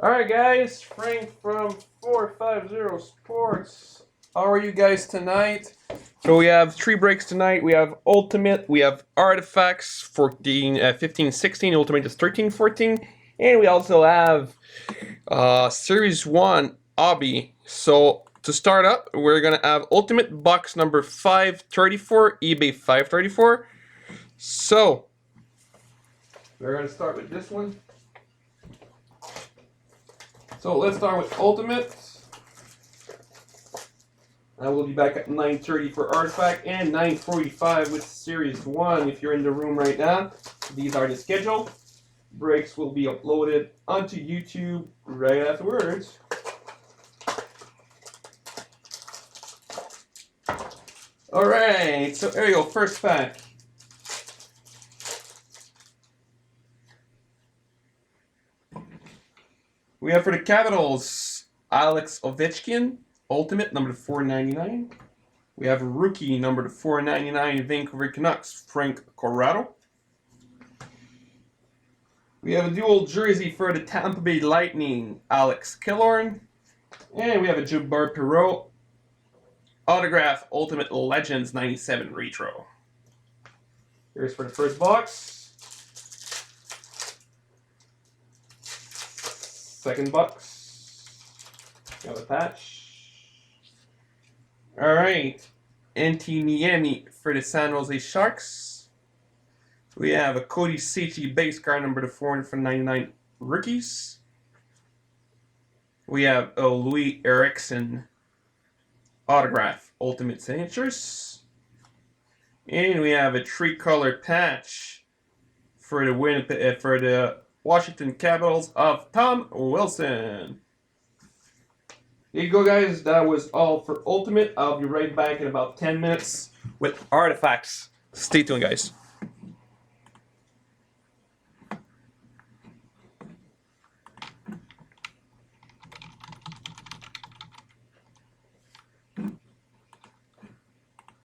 Alright guys, Frank from 450 Sports. How are you guys tonight? So we have 3 breaks tonight. We have Ultimate, we have Artifacts 15, 16, Ultimate is 13, 14, and we also have Series 1 Hobby. So to start up, we're gonna have Ultimate box number 534, eBay 534. So we're gonna start with this one. So let's start with Ultimate. I will be back at 9:30 for Artifact and 9:45 with Series 1 if you're in the room right now. These are the schedule. Breaks will be uploaded onto YouTube right afterwards. Alright, so there you go, first pack. We have for the Capitals, Alex Ovechkin, Ultimate, number 499. We have a rookie, number 499, Vancouver Canucks, Frank Corrado. We have a dual jersey for the Tampa Bay Lightning, Alex Killorn. And we have a Gilbert Perreault autograph, Ultimate Legends 97 Retro. Here's for the first box. Second box. Got a patch. Alright. Antti Niemi for the San Jose Sharks. We have a Cody Ceci base card number 499 rookies. We have a Louis Eriksson autograph ultimate signatures. And we have a 3-color patch for the Washington Capitals of Tom Wilson. There you go, guys. That was all for Ultimate. I'll be right back in about 10 minutes with Artifacts. Stay tuned, guys.